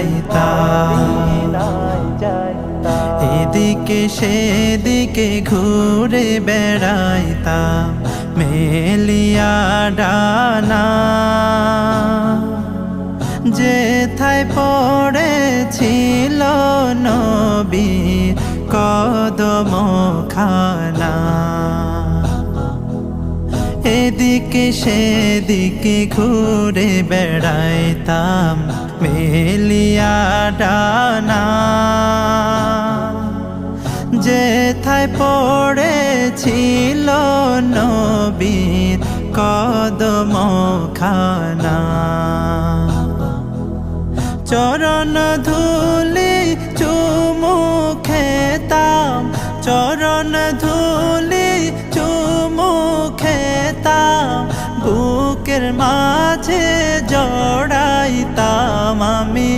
যাইতাম। এদিকে সেদিকে ঘুরে বেড়াইতাম মেলিয়া ডানা, যেথায় পড়েছিল নবীর কদম খানা। এদিকে সেদিকে ঘুরে বেড়াইতাম মেলিয়া ডানা, যেথায় পড়েছিল নবীর কদম খানা। চরণ ধুলি চুমু খেতাম, চরণ ধুলি চুমু খেতাম, বুকের মাঝে জড়াইতাম আমি।